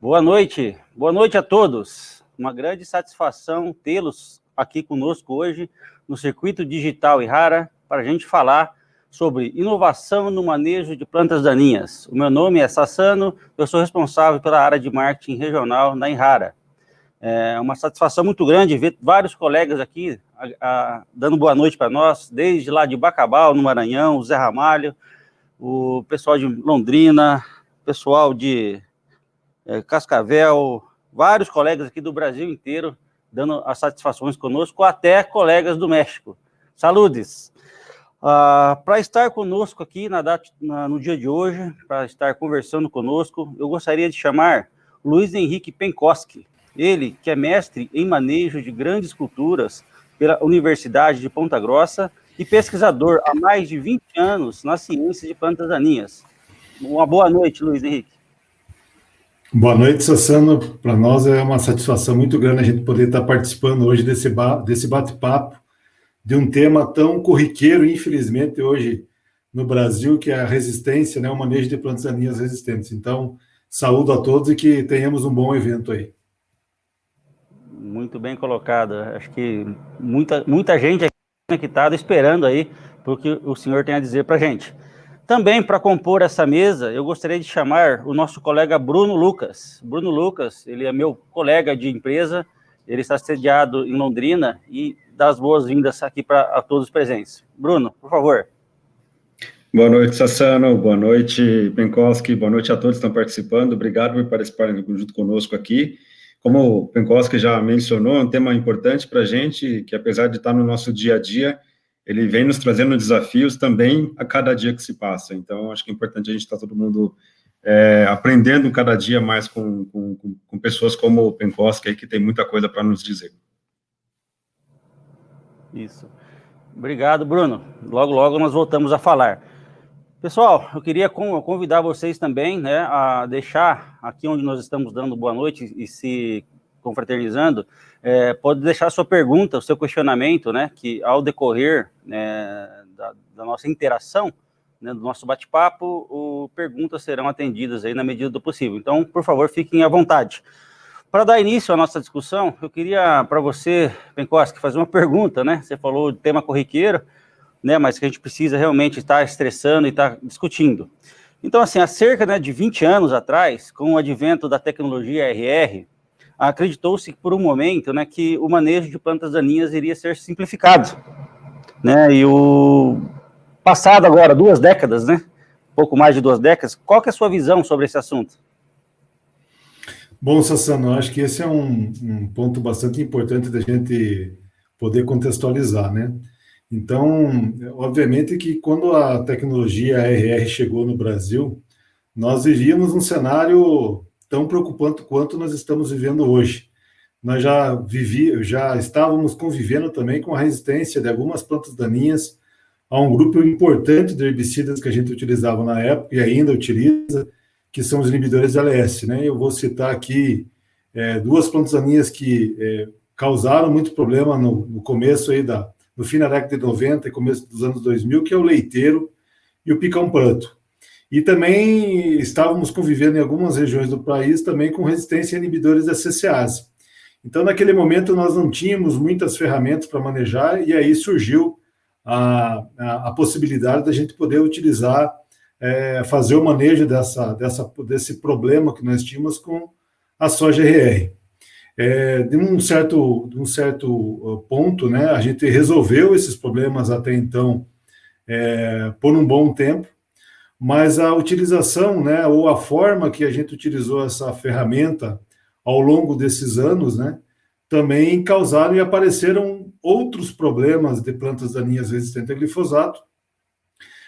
Boa noite a todos. Uma grande satisfação tê-los aqui conosco hoje no Circuito Digital Irrara para a gente falar sobre inovação no manejo de plantas daninhas. O meu nome é Sassano, eu sou responsável pela área de marketing regional na Irrara. É uma satisfação muito grande ver vários colegas aqui dando boa noite para nós, desde lá de Bacabal, no Maranhão, o Zé Ramalho, o pessoal de Londrina, o pessoal de Cascavel, vários colegas aqui do Brasil inteiro dando as satisfações conosco, até colegas do México. Saludes! Para estar conosco aqui no dia de hoje, para estar conversando conosco, eu gostaria de chamar Luiz Henrique Penkoski, ele que é mestre em manejo de grandes culturas pela Universidade de Ponta Grossa e pesquisador há mais de 20 anos na ciência de plantas daninhas. Uma boa noite, Luiz Henrique. Boa noite, Sassano. Para nós é uma satisfação muito grande a gente poder estar participando hoje desse bate-papo de um tema tão corriqueiro, infelizmente, hoje no Brasil, que é a resistência, né, o manejo de plantas daninhas resistentes. Então, saúdo a todos e que tenhamos um bom evento aí. Muito bem colocado. Acho que muita gente aqui conectada esperando aí o que o senhor tem a dizer para a gente. Também, para compor essa mesa, eu gostaria de chamar o nosso colega Bruno Lucas. Bruno Lucas, ele é meu colega de empresa, ele está sediado em Londrina e dá as boas-vindas aqui para todos os presentes. Bruno, por favor. Boa noite, Sassano, boa noite, Penkoski, boa noite a todos que estão participando, obrigado por participarem junto conosco aqui. Como o Penkoski já mencionou, é um tema importante para a gente, que apesar de estar no nosso dia a dia, ele vem nos trazendo desafios também a cada dia que se passa. Então, acho que é importante a gente estar todo mundo aprendendo cada dia mais com pessoas como o Penkoski, que tem muita coisa para nos dizer. Isso. Obrigado, Bruno. Logo nós voltamos a falar. Pessoal, eu queria convidar vocês também, né, a deixar aqui onde nós estamos dando boa noite e se confraternizando, pode deixar a sua pergunta, o seu questionamento, né, que ao decorrer da nossa interação, né, do nosso bate-papo, perguntas serão atendidas aí na medida do possível. Então, por favor, fiquem à vontade. Para dar início à nossa discussão, eu queria, para você, Penkoski, fazer uma pergunta, né? Você falou de tema corriqueiro, né, mas que a gente precisa realmente estar estressando e estar discutindo. Então, assim, há cerca, né, de 20 anos atrás, com o advento da tecnologia RR, acreditou-se por um momento, né, que o manejo de plantas daninhas iria ser simplificado, né, e passado agora 2 décadas, né, pouco mais de 2 décadas, qual que é a sua visão sobre esse assunto? Bom, Sassano, acho que esse é um ponto bastante importante da gente poder contextualizar, né? Então, obviamente que quando a tecnologia RR chegou no Brasil, nós vivíamos um cenário tão preocupante quanto nós estamos vivendo hoje. Nós já estávamos convivendo também com a resistência de algumas plantas daninhas a um grupo importante de herbicidas que a gente utilizava na época e ainda utiliza, que são os inibidores LS, né? Eu vou citar aqui 2 plantas daninhas que causaram muito problema no começo aí no fim da década de 90 e começo dos anos 2000, que é o leiteiro e o picão-preto. E também estávamos convivendo em algumas regiões do país também com resistência a inibidores da CCase. Então, naquele momento, nós não tínhamos muitas ferramentas para manejar, e aí surgiu a possibilidade da gente poder utilizar, fazer o manejo desse problema que nós tínhamos com a soja RR. De um certo ponto, né, a gente resolveu esses problemas até então por um bom tempo, mas a utilização, né, ou a forma que a gente utilizou essa ferramenta ao longo desses anos, né, também causaram e apareceram outros problemas de plantas daninhas resistentes a glifosato.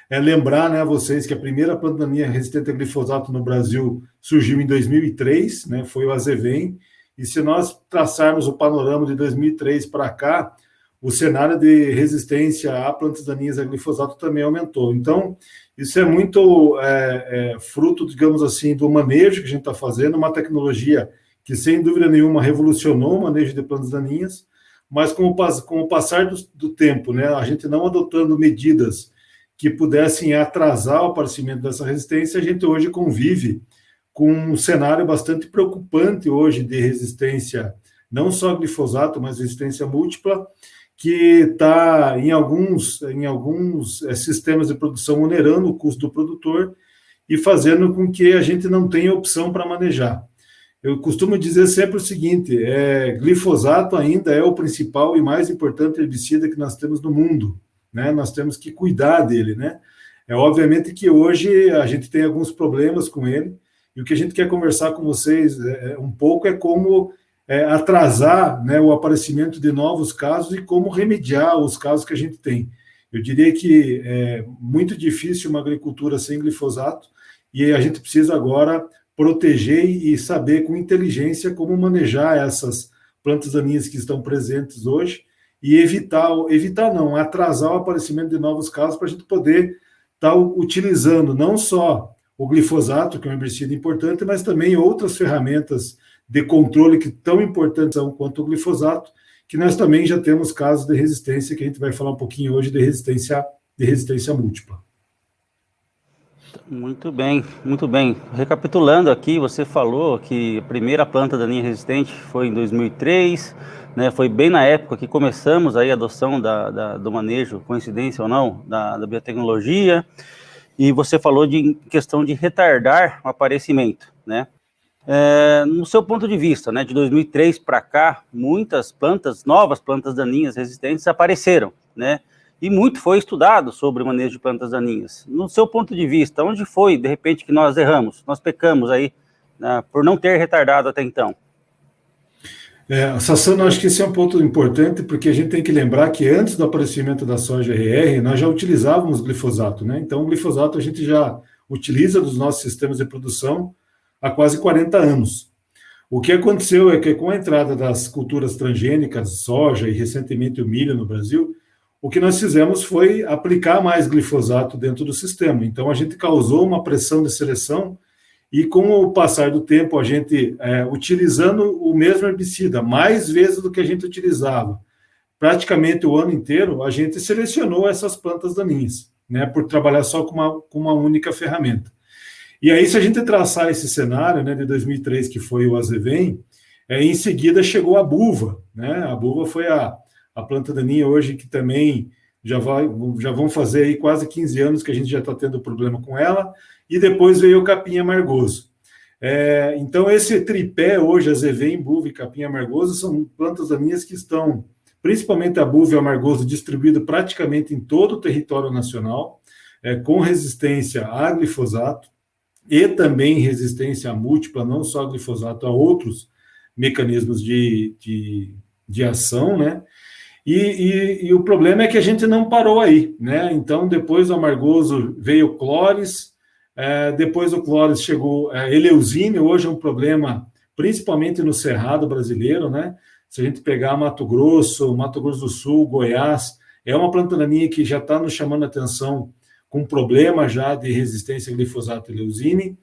Lembrar, né, a vocês que a primeira planta daninha resistente a glifosato no Brasil surgiu em 2003, né, foi o Azevém, e se nós traçarmos o panorama de 2003 para cá, o cenário de resistência a plantas daninhas a glifosato também aumentou. Então, isso é muito fruto, digamos assim, do manejo que a gente está fazendo, uma tecnologia que, sem dúvida nenhuma, revolucionou o manejo de plantas daninhas, mas com o passar do tempo, né, a gente não adotando medidas que pudessem atrasar o aparecimento dessa resistência, a gente hoje convive com um cenário bastante preocupante hoje de resistência, não só a glifosato, mas resistência múltipla, que está em alguns sistemas de produção onerando o custo do produtor e fazendo com que a gente não tenha opção para manejar. Eu costumo dizer sempre o seguinte, glifosato ainda é o principal e mais importante herbicida que nós temos no mundo, né? Nós temos que cuidar dele, né? Obviamente que hoje a gente tem alguns problemas com ele, e o que a gente quer conversar com vocês um pouco é como atrasar, né, o aparecimento de novos casos e como remediar os casos que a gente tem. Eu diria que é muito difícil uma agricultura sem glifosato, e a gente precisa agora proteger e saber com inteligência como manejar essas plantas daninhas que estão presentes hoje e atrasar o aparecimento de novos casos para a gente poder estar utilizando não só o glifosato, que é um herbicida importante, mas também outras ferramentas de controle que tão importantes são quanto o glifosato, que nós também já temos casos de resistência, que a gente vai falar um pouquinho hoje de resistência múltipla. Muito bem, muito bem. Recapitulando aqui, você falou que a primeira planta daninha resistente foi em 2003, né? Foi bem na época que começamos aí a adoção do manejo, coincidência ou não, da biotecnologia, e você falou de questão de retardar o aparecimento, né? No seu ponto de vista, né, de 2003 para cá, muitas novas plantas daninhas resistentes apareceram, né? E muito foi estudado sobre o manejo de plantas daninhas. No seu ponto de vista, onde foi, de repente, que nós erramos, nós pecamos aí, né, por não ter retardado até então? Sassano, acho que esse é um ponto importante, porque a gente tem que lembrar que antes do aparecimento da soja RR, nós já utilizávamos glifosato, né? Então, o glifosato a gente já utiliza nos nossos sistemas de produção há quase 40 anos. O que aconteceu é que com a entrada das culturas transgênicas, soja e recentemente o milho no Brasil, o que nós fizemos foi aplicar mais glifosato dentro do sistema. Então, a gente causou uma pressão de seleção e, com o passar do tempo, a gente, utilizando o mesmo herbicida, mais vezes do que a gente utilizava, praticamente o ano inteiro, a gente selecionou essas plantas daninhas, né, por trabalhar só com uma única ferramenta. E aí, se a gente traçar esse cenário, né, de 2003, que foi o azevém, em seguida chegou a buva, né? A buva foi a planta daninha hoje que também já vão fazer aí quase 15 anos que a gente já está tendo problema com ela, e depois veio o capim amargoso. Então, esse tripé hoje, azevém, buva e capim amargoso, são plantas daninhas que estão, principalmente a buva e o amargoso, distribuído praticamente em todo o território nacional, com resistência a glifosato, e também resistência múltipla, não só a glifosato, a outros mecanismos de ação, né? E o problema é que a gente não parou aí, né? Então, depois do amargoso veio o clores, depois do clores chegou a eleusine, hoje é um problema principalmente no Cerrado brasileiro, né? Se a gente pegar Mato Grosso do Sul, Goiás, é uma planta daninha que já está nos chamando a atenção com problema já de resistência a glifosato e eleusine.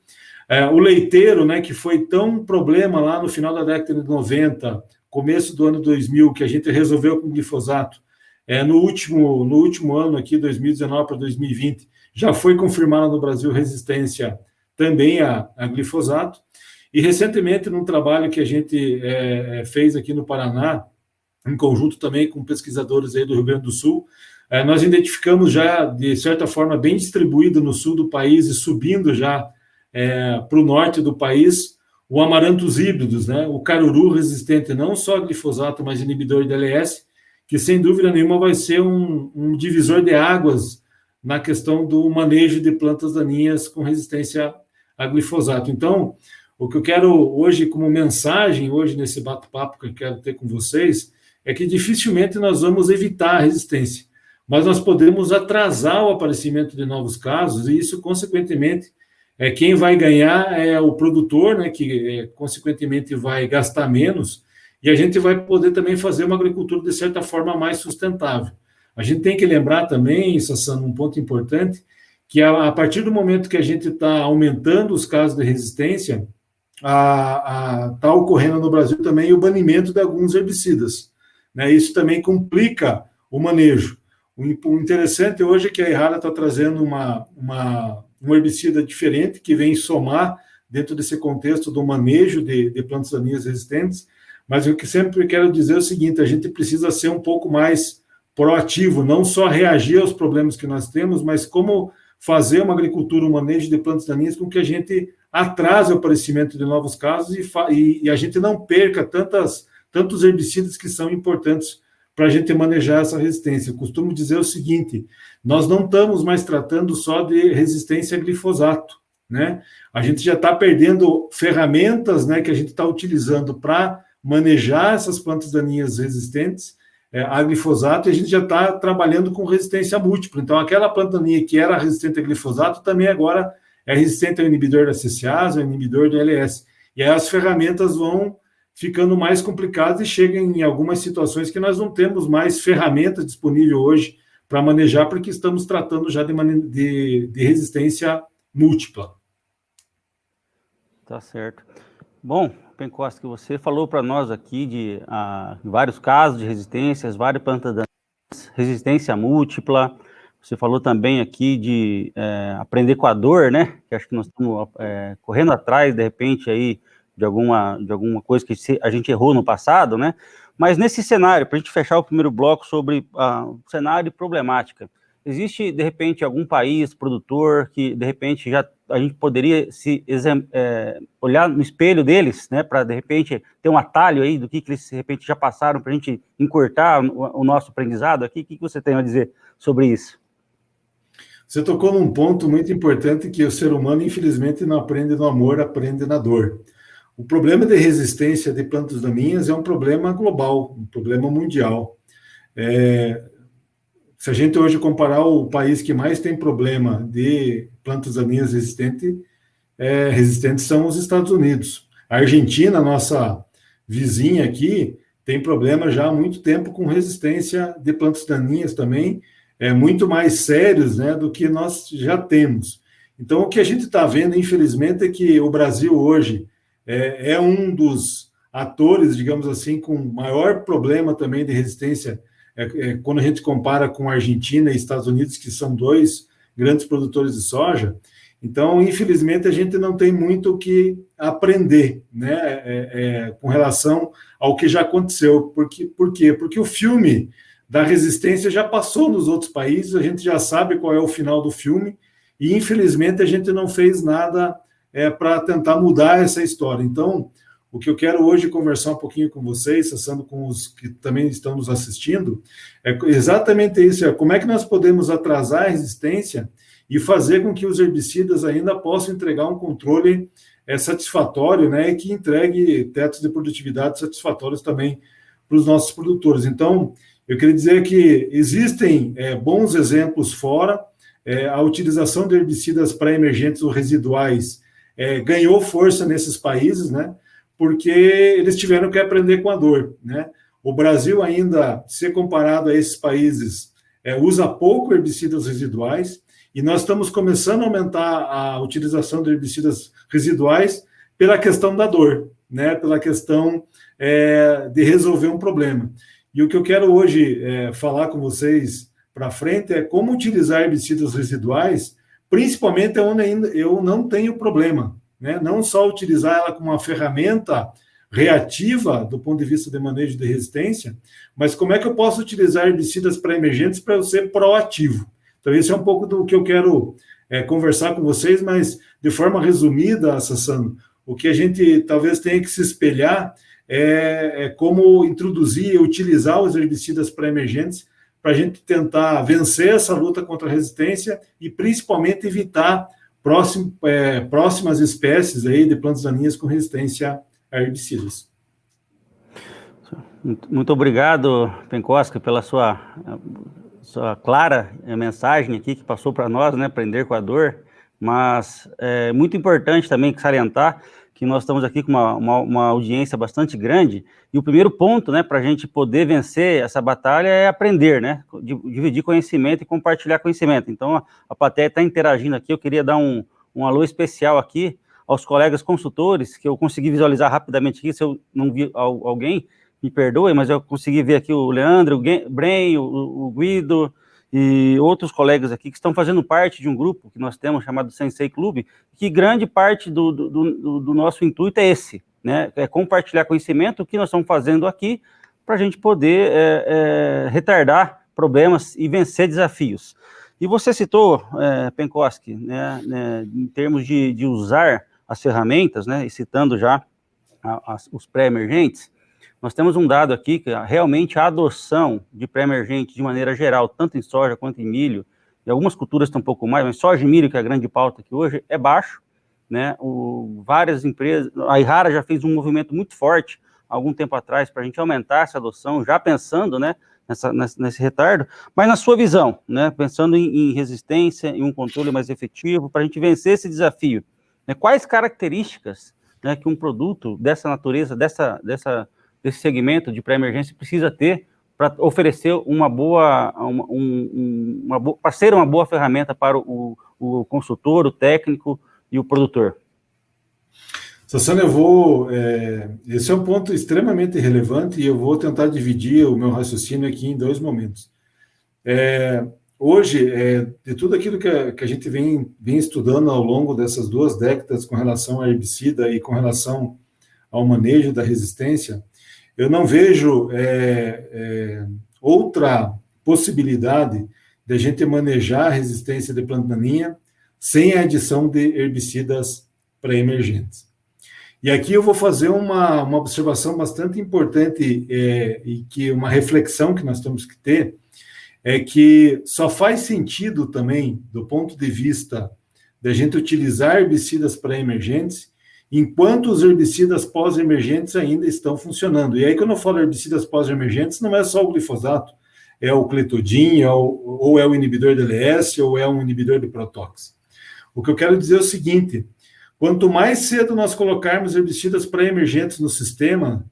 O leiteiro, né, que foi tão problema lá no final da década de 90, começo do ano 2000, que a gente resolveu com glifosato, no último ano aqui, 2019 para 2020, já foi confirmada no Brasil resistência também a glifosato. E recentemente, num trabalho que a gente fez aqui no Paraná, em conjunto também com pesquisadores aí do Rio Grande do Sul, nós identificamos já, de certa forma, bem distribuído no sul do país e subindo já para o norte do país, o amaranthus híbridos, né? O caruru resistente não só a glifosato, mas inibidor de LS, que sem dúvida nenhuma vai ser um divisor de águas na questão do manejo de plantas daninhas com resistência a glifosato. Então, o que eu quero hoje, como mensagem, hoje nesse bate-papo que eu quero ter com vocês, é que dificilmente nós vamos evitar a resistência, mas nós podemos atrasar o aparecimento de novos casos, e isso, consequentemente, quem vai ganhar é o produtor, né, que, consequentemente, vai gastar menos, e a gente vai poder também fazer uma agricultura, de certa forma, mais sustentável. A gente tem que lembrar também, Sassano, um ponto importante, que a partir do momento que a gente está aumentando os casos de resistência, está ocorrendo no Brasil também o banimento de alguns herbicidas, né? Isso também complica o manejo. O interessante hoje é que a Errara está trazendo um herbicida diferente, que vem somar dentro desse contexto do manejo de plantas daninhas resistentes, mas o que sempre quero dizer é o seguinte, a gente precisa ser um pouco mais proativo, não só reagir aos problemas que nós temos, mas como fazer uma agricultura, um manejo de plantas daninhas com que a gente atrase o aparecimento de novos casos e a gente não perca tantos herbicidas que são importantes para a gente manejar essa resistência. Eu costumo dizer o seguinte, nós não estamos mais tratando só de resistência a glifosato, né? A gente já está perdendo ferramentas, né, que a gente está utilizando para manejar essas plantas daninhas resistentes a glifosato, e a gente já está trabalhando com resistência múltipla. Então, aquela planta daninha que era resistente a glifosato também agora é resistente ao inibidor da CCase, ao inibidor do LS. E aí as ferramentas vão ficando mais complicadas e chegam em algumas situações que nós não temos mais ferramentas disponíveis hoje para manejar, porque estamos tratando já de resistência múltipla. Tá certo. Bom, Penkoski, você falou para nós aqui de vários casos de resistências, várias plantas daninhas, resistência múltipla. Você falou também aqui de aprender com a dor, né? Que acho que nós estamos correndo atrás, de repente, aí, de alguma coisa que a gente errou no passado, né? Mas nesse cenário, para a gente fechar o primeiro bloco sobre o cenário e problemática, existe, de repente, algum país produtor que, de repente, já a gente poderia olhar no espelho deles, né, para, de repente, ter um atalho aí do que eles, de repente, já passaram para a gente encurtar o nosso aprendizado aqui? O que você tem a dizer sobre isso? Você tocou num ponto muito importante que o ser humano, infelizmente, não aprende no amor, aprende na dor. O problema de resistência de plantas daninhas é um problema global, um problema mundial. Se a gente hoje comparar o país que mais tem problema de plantas daninhas resistentes são os Estados Unidos. A Argentina, nossa vizinha aqui, tem problema já há muito tempo com resistência de plantas daninhas também, muito mais sérios, né, do que nós já temos. Então, o que a gente está vendo, infelizmente, é que o Brasil hoje é um dos atores, digamos assim, com maior problema também de resistência quando a gente compara com a Argentina e Estados Unidos, que são dois grandes produtores de soja. Então, infelizmente, a gente não tem muito o que aprender, né, com relação ao que já aconteceu. Por quê? Porque o filme da resistência já passou nos outros países, a gente já sabe qual é o final do filme, e, infelizmente, a gente não fez nada para tentar mudar essa história. Então, o que eu quero hoje conversar um pouquinho com vocês, passando com os que também estão nos assistindo, é exatamente isso, como é que nós podemos atrasar a resistência e fazer com que os herbicidas ainda possam entregar um controle satisfatório, né, e que entregue tetos de produtividade satisfatórios também para os nossos produtores. Então, eu queria dizer que existem bons exemplos fora, a utilização de herbicidas pré-emergentes ou residuais ganhou força nesses países, né, porque eles tiveram que aprender com a dor, né? O Brasil ainda, se comparado a esses países, usa pouco herbicidas residuais, e nós estamos começando a aumentar a utilização de herbicidas residuais pela questão da dor, né? Pela questão de resolver um problema. E o que eu quero hoje falar com vocês para frente é como utilizar herbicidas residuais, principalmente onde ainda eu não tenho problema, né? Não só utilizar ela como uma ferramenta reativa do ponto de vista de manejo de resistência, mas como é que eu posso utilizar herbicidas pré-emergentes para eu ser proativo. Então, esse é um pouco do que eu quero conversar com vocês, mas de forma resumida, Sassano, o que a gente talvez tenha que se espelhar é como introduzir e utilizar os herbicidas pré-emergentes para a gente tentar vencer essa luta contra a resistência e, principalmente, evitar próximas espécies aí de plantas daninhas com resistência a herbicidas. Muito obrigado, Penkoski, pela sua clara mensagem aqui que passou para nós, né, aprender com a dor, mas é muito importante também salientar que nós estamos aqui com uma audiência bastante grande, e o primeiro ponto, né, para a gente poder vencer essa batalha é aprender, né, dividir conhecimento e compartilhar conhecimento. Então, a plateia está interagindo aqui, eu queria dar um alô especial aqui aos colegas consultores, que eu consegui visualizar rapidamente aqui, se eu não vi alguém, me perdoe, mas eu consegui ver aqui o Leandro, o Bren, o Guido, e outros colegas aqui que estão fazendo parte de um grupo que nós temos chamado Sensei Clube, que grande parte do nosso intuito é esse, né? É compartilhar conhecimento, o que nós estamos fazendo aqui, para a gente poder retardar problemas e vencer desafios. E você citou, Penkoski, né, em termos de usar as ferramentas, né, e citando já os pré-emergentes, nós temos um dado aqui que realmente a adoção de pré-emergente de maneira geral, tanto em soja quanto em milho, e algumas culturas estão um pouco mais, mas soja e milho, que é a grande pauta aqui hoje, é baixo, né? Várias empresas, a Yara já fez um movimento muito forte há algum tempo atrás para a gente aumentar essa adoção, já pensando, né, nesse retardo, mas na sua visão, né, pensando em resistência, em um controle mais efetivo, para a gente vencer esse desafio, né, quais características, né, que um produto dessa natureza, desse segmento de pré-emergência precisa ter para oferecer para ser uma boa ferramenta para o consultor, o técnico e o produtor? Sassano, esse é um ponto extremamente relevante e eu vou tentar dividir o meu raciocínio aqui em 2 momentos. Hoje, de tudo aquilo que a gente vem estudando ao longo dessas 2 décadas com relação a herbicida e com relação ao manejo da resistência, eu não vejo outra possibilidade de a gente manejar a resistência de planta daninha sem a adição de herbicidas pré-emergentes. E aqui eu vou fazer uma observação bastante importante e que uma reflexão que nós temos que ter é que só faz sentido também, do ponto de vista da gente utilizar herbicidas pré-emergentes, enquanto os herbicidas pós-emergentes ainda estão funcionando. E aí, quando eu falo herbicidas pós-emergentes, não é só o glifosato, é o cletodin, ou é o inibidor de LS, ou é um inibidor de protox. O que eu quero dizer é o seguinte: quanto mais cedo nós colocarmos herbicidas pré-emergentes no sistema,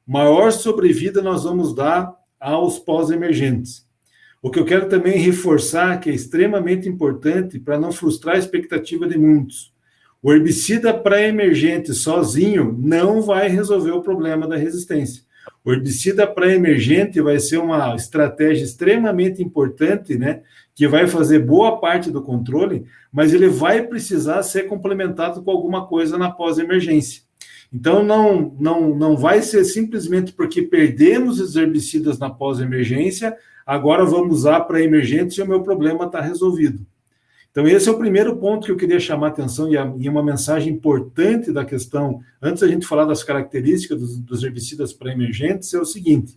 maior sobrevida nós vamos dar aos pós-emergentes. O que eu quero também reforçar, que é extremamente importante para não frustrar a expectativa de muitos: o herbicida pré-emergente sozinho não vai resolver o problema da resistência. O herbicida pré-emergente vai ser uma estratégia extremamente importante, né, que vai fazer boa parte do controle, mas ele vai precisar ser complementado com alguma coisa na pós-emergência. Então, não vai ser simplesmente porque perdemos os herbicidas na pós-emergência, agora vamos usar pré-emergentes e o meu problema está resolvido. Então, esse é o primeiro ponto que eu queria chamar a atenção e uma mensagem importante da questão, antes da gente falar das características dos herbicidas pré-emergentes, é o seguinte: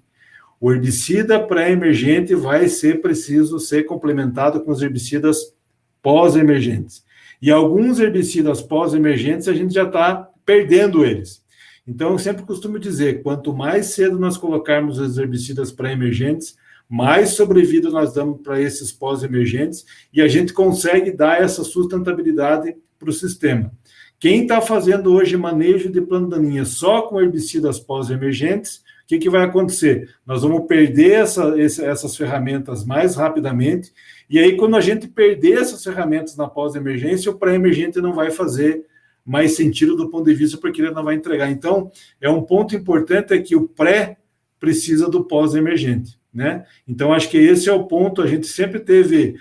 o herbicida pré-emergente vai ser preciso ser complementado com os herbicidas pós-emergentes. E alguns herbicidas pós-emergentes, a gente já está perdendo eles. Então, eu sempre costumo dizer, quanto mais cedo nós colocarmos os herbicidas pré-emergentes, mais sobrevida nós damos para esses pós-emergentes e a gente consegue dar essa sustentabilidade para o sistema. Quem está fazendo hoje manejo de planta daninha só com herbicidas pós-emergentes, o que vai acontecer? Nós vamos perder essas ferramentas mais rapidamente, e aí quando a gente perder essas ferramentas na pós-emergência, o pré-emergente não vai fazer mais sentido do ponto de vista porque ele não vai entregar. Então, um ponto importante é que o pré precisa do pós-emergente, né? Então, acho que esse é o ponto. A gente sempre teve,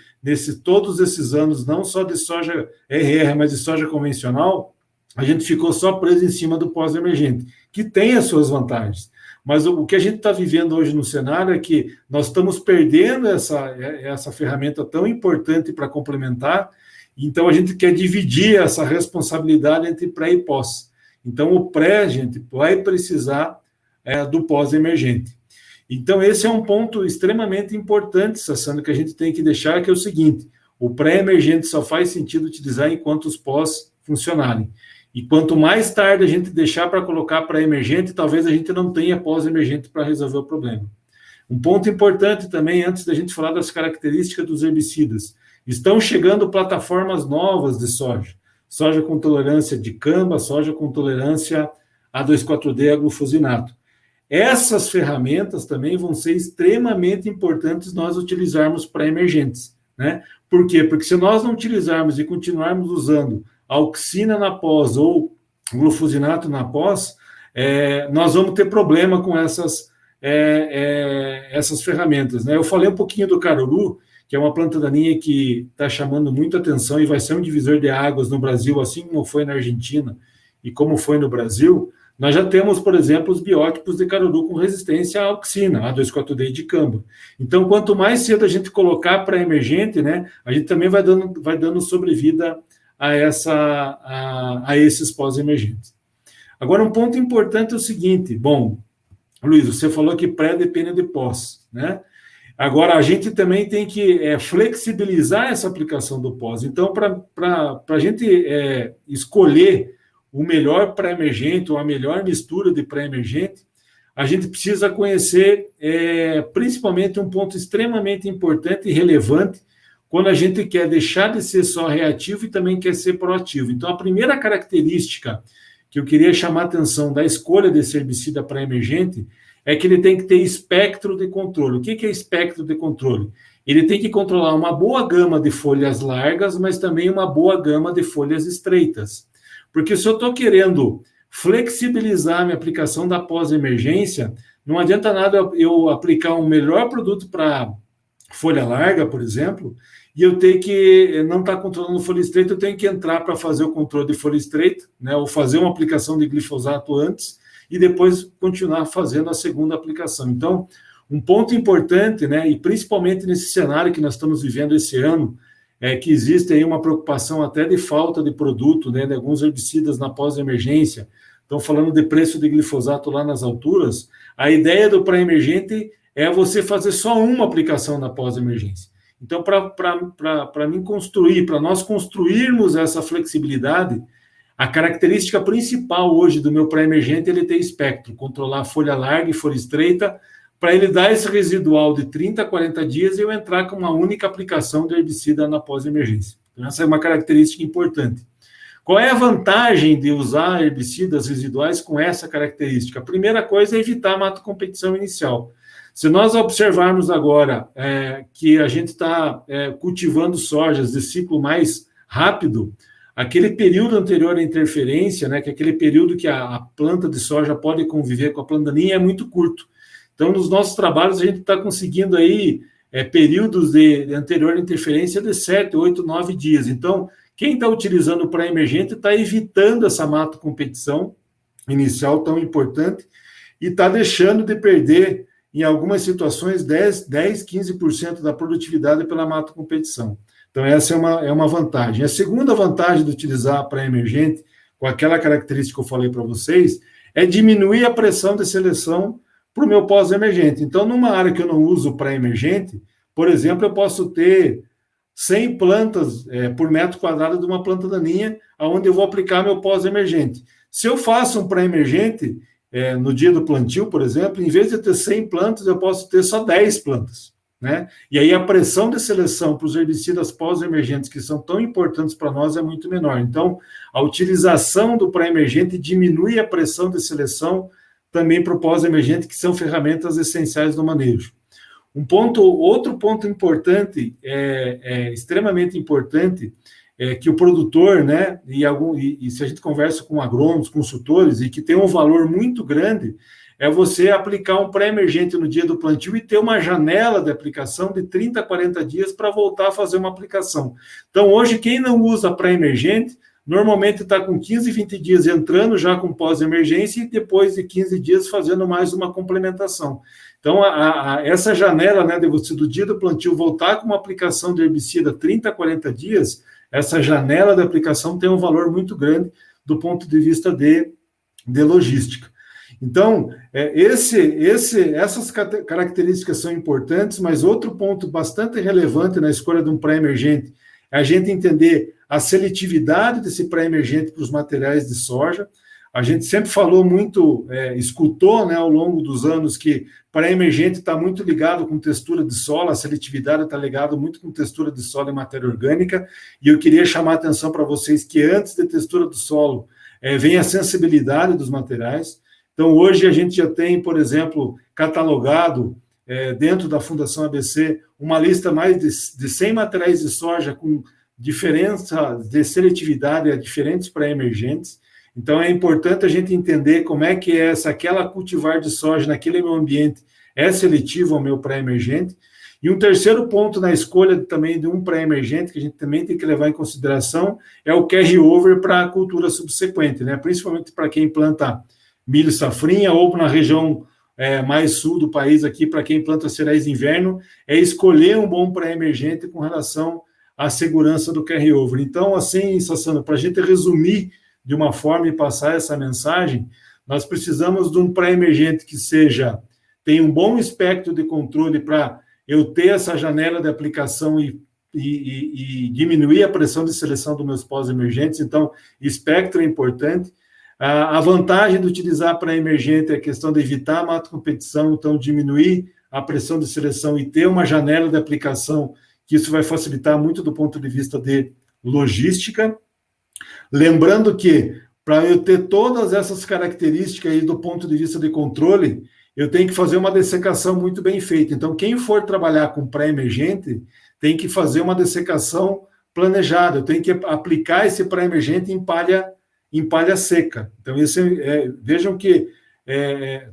todos esses anos, não só de soja RR, mas de soja convencional, a gente ficou só preso em cima do pós-emergente, que tem as suas vantagens. Mas o que a gente está vivendo hoje no cenário é que nós estamos perdendo essa ferramenta tão importante para complementar, então a gente quer dividir essa responsabilidade entre pré e pós. Então, o pré, gente, vai precisar do pós-emergente. Então, esse é um ponto extremamente importante, Sassano, que a gente tem que deixar, que é o seguinte: o pré-emergente só faz sentido utilizar enquanto os pós funcionarem. E quanto mais tarde a gente deixar para colocar pré-emergente, talvez a gente não tenha pós-emergente para resolver o problema. Um ponto importante também, antes da gente falar das características dos herbicidas: estão chegando plataformas novas de soja. Soja com tolerância de camba, soja com tolerância a 2,4-D, a glufosinato. Essas ferramentas também vão ser extremamente importantes nós utilizarmos pré-emergentes, né? Por quê? Porque se nós não utilizarmos e continuarmos usando auxina na pós ou glufosinato na pós, nós vamos ter problema com essas ferramentas, né? Eu falei um pouquinho do caruru, que é uma planta daninha que está chamando muita atenção e vai ser um divisor de águas no Brasil, assim como foi na Argentina e como foi no Brasil. Nós já temos, por exemplo, os biótipos de caruru com resistência à auxina, A2,4-D e dicamba. Então, quanto mais cedo a gente colocar para emergente, né, a gente também vai dando sobrevida a esses pós-emergentes. Agora, um ponto importante é o seguinte, bom, Luiz, você falou que pré depende de pós, né? Agora, a gente também tem que flexibilizar essa aplicação do pós. Então, para a gente escolher o melhor pré-emergente ou a melhor mistura de pré-emergente, a gente precisa conhecer principalmente um ponto extremamente importante e relevante quando a gente quer deixar de ser só reativo e também quer ser proativo. Então, a primeira característica que eu queria chamar a atenção da escolha desse herbicida pré-emergente é que ele tem que ter espectro de controle. O que é espectro de controle? Ele tem que controlar uma boa gama de folhas largas, mas também uma boa gama de folhas estreitas. Porque se eu estou querendo flexibilizar a minha aplicação da pós-emergência, não adianta nada eu aplicar um melhor produto para folha larga, por exemplo, e eu tenho que não estar controlando folha estreita, eu tenho que entrar para fazer o controle de folha estreita, né, ou fazer uma aplicação de glifosato antes, e depois continuar fazendo a segunda aplicação. Então, um ponto importante, né, e principalmente nesse cenário que nós estamos vivendo esse ano, é que existe aí uma preocupação até de falta de produto, né, de alguns herbicidas na pós-emergência. Estão falando de preço de glifosato lá nas alturas. A ideia do pré-emergente é você fazer só uma aplicação na pós-emergência. Então, para nós construirmos essa flexibilidade, a característica principal hoje do meu pré-emergente é ele ter espectro, controlar folha larga e folha estreita, para ele dar esse residual de 30 a 40 dias e eu entrar com uma única aplicação de herbicida na pós-emergência. Então, essa é uma característica importante. Qual é a vantagem de usar herbicidas residuais com essa característica? A primeira coisa é evitar a mato-competição inicial. Se nós observarmos agora que a gente está cultivando sojas de ciclo mais rápido, aquele período anterior à interferência, né, que é aquele período que a planta de soja pode conviver com a planta daninha, é muito curto. Então, nos nossos trabalhos, a gente está conseguindo aí períodos de anterior interferência de 7, 8, 9 dias. Então, quem está utilizando o pré-emergente está evitando essa mato-competição inicial tão importante e está deixando de perder, em algumas situações, 10, 15% da produtividade pela mato-competição. Então, essa é uma vantagem. A segunda vantagem de utilizar pré-emergente, com aquela característica que eu falei para vocês, é diminuir a pressão de seleção para o meu pós-emergente. Então, numa área que eu não uso pré-emergente, por exemplo, eu posso ter 100 plantas por metro quadrado de uma planta daninha, onde eu vou aplicar meu pós-emergente. Se eu faço um pré-emergente, no dia do plantio, por exemplo, em vez de ter 100 plantas, eu posso ter só 10 plantas. Né? E aí a pressão de seleção para os herbicidas pós-emergentes, que são tão importantes para nós, é muito menor. Então, a utilização do pré-emergente diminui a pressão de seleção também para o pós-emergente, que são ferramentas essenciais do manejo. Outro ponto importante, extremamente importante, é que o produtor, né, e se a gente conversa com agrônomos, consultores, e que tem um valor muito grande, é você aplicar um pré-emergente no dia do plantio e ter uma janela de aplicação de 30 a 40 dias para voltar a fazer uma aplicação. Então, hoje, quem não usa pré-emergente, normalmente está com 15, 20 dias entrando já com pós-emergência e depois de 15 dias fazendo mais uma complementação. Então, essa janela, né, de você do dia do plantio voltar com uma aplicação de herbicida 30 a 40 dias, essa janela de aplicação tem um valor muito grande do ponto de vista de logística. Então, essas características são importantes, mas outro ponto bastante relevante na escolha de um pré-emergente é a gente entender a seletividade desse pré-emergente para os materiais de soja. A gente sempre falou muito, escutou, né, ao longo dos anos que pré-emergente está muito ligado com textura de solo, a seletividade está ligado muito com textura de solo e matéria orgânica, e eu queria chamar a atenção para vocês que antes da textura do solo vem a sensibilidade dos materiais. Então, hoje a gente já tem, por exemplo, catalogado dentro da Fundação ABC uma lista mais de 100 materiais de soja com diferença de seletividade a diferentes pré-emergentes. Então, é importante a gente entender como é que aquela cultivar de soja naquele meu ambiente é seletivo ao meu pré-emergente. E um terceiro ponto na escolha também de um pré-emergente, que a gente também tem que levar em consideração, é o carry-over para a cultura subsequente, né? Principalmente para quem planta milho safrinha, ou na região mais sul do país aqui, para quem planta cereais de inverno, é escolher um bom pré-emergente com relação à segurança do carry-over. Então, assim, Sassano, para a gente resumir de uma forma e passar essa mensagem, nós precisamos de um pré-emergente que tenha um bom espectro de controle para eu ter essa janela de aplicação e diminuir a pressão de seleção dos meus pós-emergentes. Então, espectro é importante. A vantagem de utilizar pré-emergente é a questão de evitar a mato-competição, então diminuir a pressão de seleção e ter uma janela de aplicação, que isso vai facilitar muito do ponto de vista de logística. Lembrando que, para eu ter todas essas características aí do ponto de vista de controle, eu tenho que fazer uma dessecação muito bem feita. Então, quem for trabalhar com pré-emergente tem que fazer uma dessecação planejada. Eu tenho que aplicar esse pré-emergente em palha seca. Então, vejam que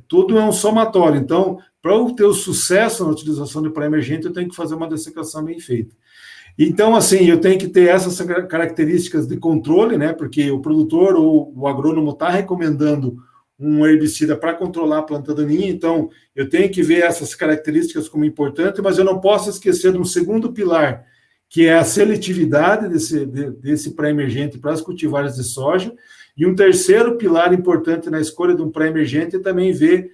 tudo é um somatório. Então, para eu ter o sucesso na utilização de pré-emergente, eu tenho que fazer uma dessecação bem feita. Então, assim, eu tenho que ter essas características de controle, né? Porque o produtor ou o agrônomo está recomendando um herbicida para controlar a planta daninha, então eu tenho que ver essas características como importante, mas eu não posso esquecer de um segundo pilar, que é a seletividade desse pré-emergente para as cultivares de soja, e um terceiro pilar importante na escolha de um pré-emergente é também ver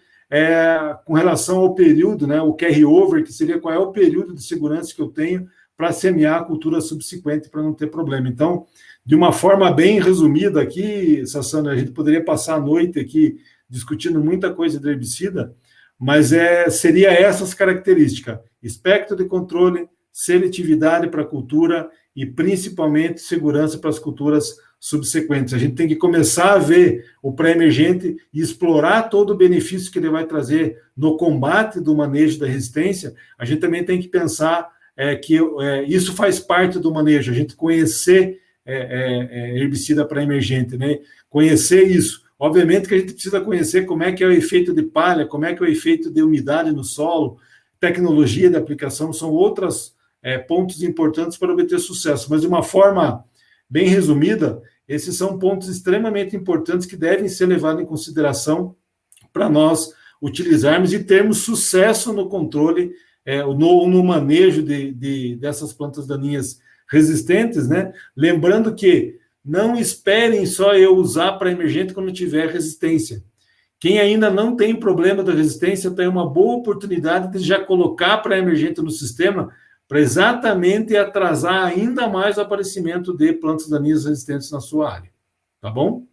com relação ao período, né, o carry-over, que seria qual é o período de segurança que eu tenho para semear a cultura subsequente para não ter problema. Então, de uma forma bem resumida aqui, Sassano, a gente poderia passar a noite aqui discutindo muita coisa de herbicida, mas seria essas características: espectro de controle, seletividade para a cultura e, principalmente, segurança para as culturas subsequentes. A gente tem que começar a ver o pré-emergente e explorar todo o benefício que ele vai trazer no combate do manejo da resistência. A gente também tem que pensar que isso faz parte do manejo, a gente conhecer herbicida pré-emergente, né? Conhecer isso. Obviamente que a gente precisa conhecer como é que é o efeito de palha, como é que é o efeito de umidade no solo, tecnologia de aplicação, são outros pontos importantes para obter sucesso. Mas de uma forma bem resumida, esses são pontos extremamente importantes que devem ser levados em consideração para nós utilizarmos e termos sucesso no controle, no manejo dessas plantas daninhas resistentes, né? Lembrando que não esperem só eu usar para emergente quando tiver resistência. Quem ainda não tem problema da resistência tem uma boa oportunidade de já colocar para emergente no sistema para exatamente atrasar ainda mais o aparecimento de plantas daninhas resistentes na sua área. Tá bom?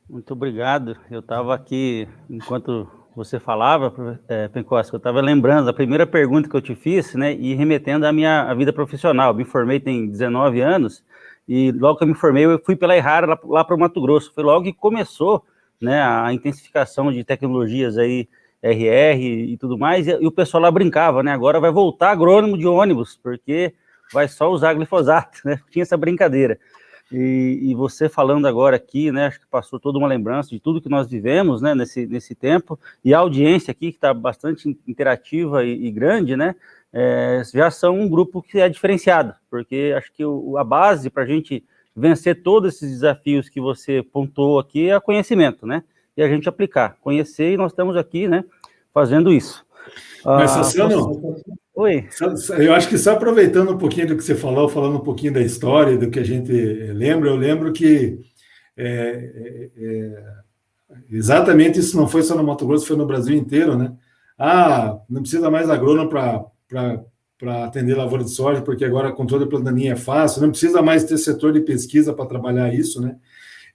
Muito obrigado. Eu estava aqui, enquanto você falava, Pencoski, eu estava lembrando da primeira pergunta que eu te fiz, né, e remetendo à minha vida profissional. Eu me formei tem 19 anos, e logo que eu me formei, eu fui pela Errara lá para o Mato Grosso. Foi logo que começou, né, a intensificação de tecnologias aí, RR e tudo mais, e o pessoal lá brincava, né, agora vai voltar agrônomo de ônibus, porque vai só usar glifosato, né, tinha essa brincadeira. E você falando agora aqui, né, acho que passou toda uma lembrança de tudo que nós vivemos, né, nesse tempo, e a audiência aqui, que está bastante interativa e grande, né, já são um grupo que é diferenciado, porque acho que a base para a gente vencer todos esses desafios que você pontuou aqui é o conhecimento, né, e a gente aplicar, conhecer, e nós estamos aqui, né, fazendo isso. Mas, Sassano, oi. Eu acho que só aproveitando um pouquinho do que você falou, falando um pouquinho da história, do que a gente lembra, eu lembro que exatamente isso não foi só no Mato Grosso, foi no Brasil inteiro, né? Não precisa mais agrônomo para atender lavoura de soja, porque agora o controle de planta daninha é fácil, não precisa mais ter setor de pesquisa para trabalhar isso, né?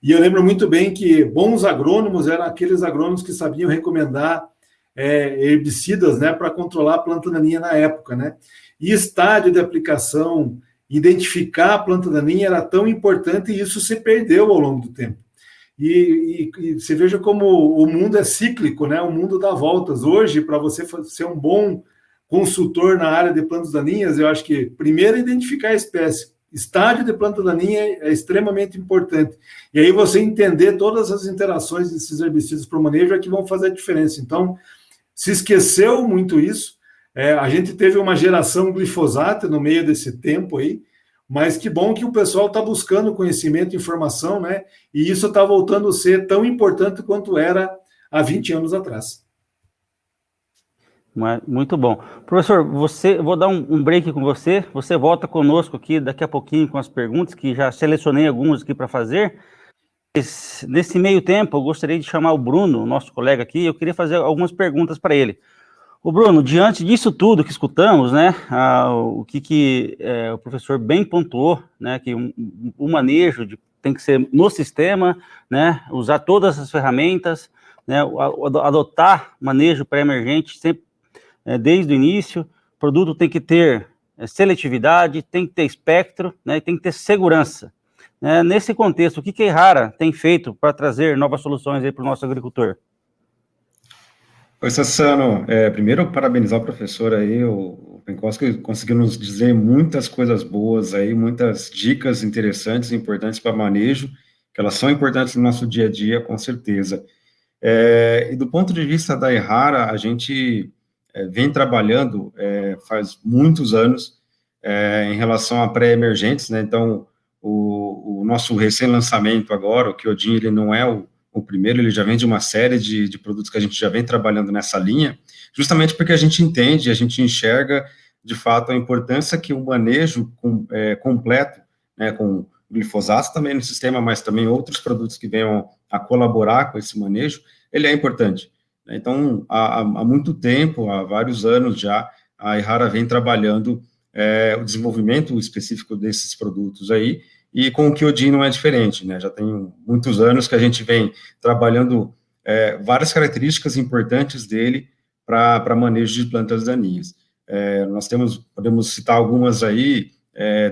E eu lembro muito bem que bons agrônomos eram aqueles agrônomos que sabiam recomendar herbicidas, né, para controlar a planta daninha na época, né? E estádio de aplicação, identificar a planta daninha era tão importante e isso se perdeu ao longo do tempo. E você veja como o mundo é cíclico, né? O mundo dá voltas. Hoje, para você ser um bom consultor na área de plantas daninhas, eu acho que primeiro identificar a espécie. Estádio de planta daninha é extremamente importante. E aí você entender todas as interações desses herbicidas para o manejo é que vão fazer a diferença. Então, se esqueceu muito isso, A gente teve uma geração glifosato no meio desse tempo aí, mas que bom que o pessoal está buscando conhecimento e informação, né? E isso está voltando a ser tão importante quanto era há 20 anos atrás. Muito bom. Professor, vou dar um break com você. Você volta conosco aqui daqui a pouquinho com as perguntas, que já selecionei algumas aqui para fazer. Nesse meio tempo, eu gostaria de chamar o Bruno, nosso colega aqui. Eu queria fazer algumas perguntas para ele. O Bruno, diante disso tudo que escutamos, né, o que o professor bem pontuou, né, que o manejo tem que ser no sistema, né, usar todas as ferramentas, né, adotar manejo pré-emergente sempre desde o início. O produto tem que ter seletividade, tem que ter espectro, né, e tem que ter segurança. Nesse contexto, o que a Errara tem feito para trazer novas soluções aí para o nosso agricultor? Oi, Sassano. Primeiro, parabenizar o professor aí, o Penkoski conseguiu nos dizer muitas coisas boas aí, muitas dicas interessantes e importantes para manejo, que elas são importantes no nosso dia a dia, com certeza. E do ponto de vista da Errara, a gente vem trabalhando faz muitos anos em relação a pré-emergentes, né? Então, o nosso recém-lançamento agora, o Kyodin, ele não é o primeiro, ele já vem de uma série de produtos que a gente já vem trabalhando nessa linha, justamente porque a gente entende, a gente enxerga, de fato, a importância que o manejo completo, né, com glifosato também no sistema, mas também outros produtos que venham a colaborar com esse manejo, ele é importante. Então, há muito tempo, há vários anos já, a Errara vem trabalhando o desenvolvimento específico desses produtos aí, e com o Kyodin não é diferente, né? Já tem muitos anos que a gente vem trabalhando várias características importantes dele para manejo de plantas daninhas. Nós podemos citar algumas aí,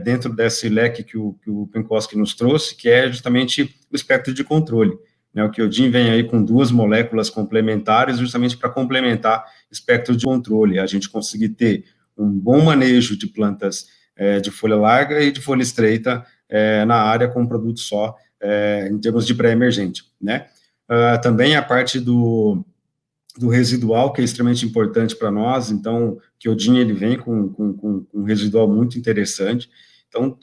dentro desse leque que o Penkoski nos trouxe, que é justamente o espectro de controle. Né? O Kyodin vem aí com 2 moléculas complementares, justamente para complementar o espectro de controle, a gente conseguir ter um bom manejo de plantas de folha larga e de folha estreita na área com um produto só, em termos de pré-emergente, né? Também a parte do residual, que é extremamente importante para nós, então, o Kyodin, ele vem com um residual muito interessante. Então,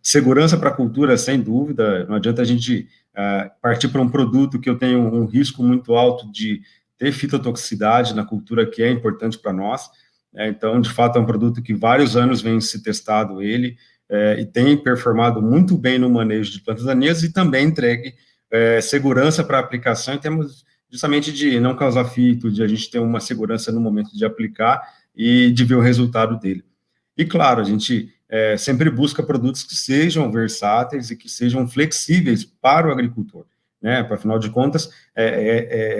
segurança para a cultura, sem dúvida, não adianta a gente partir para um produto que eu tenho um risco muito alto de ter fitotoxicidade na cultura, que é importante para nós. Então, de fato, é um produto que vários anos vem se testado ele, e tem performado muito bem no manejo de plantas daninhas e também entregue segurança para a aplicação em termos justamente de não causar fito, de a gente ter uma segurança no momento de aplicar e de ver o resultado dele. E, claro, a gente sempre busca produtos que sejam versáteis e que sejam flexíveis para o agricultor, né? Afinal de contas,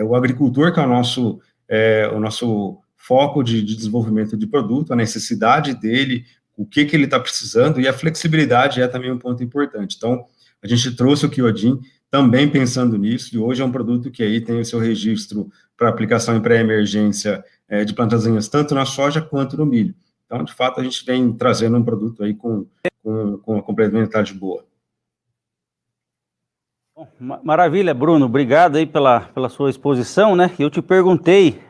o agricultor que é o nosso foco de desenvolvimento de produto, a necessidade dele, o que ele está precisando, e a flexibilidade é também um ponto importante. Então, a gente trouxe o Kyodin também pensando nisso, e hoje é um produto que aí tem o seu registro para aplicação em pré-emergência de plantas daninhas, tanto na soja quanto no milho. Então, de fato, a gente vem trazendo um produto aí com uma complementaridade boa. Bom, maravilha, Bruno, obrigado aí pela sua exposição, né? Eu te perguntei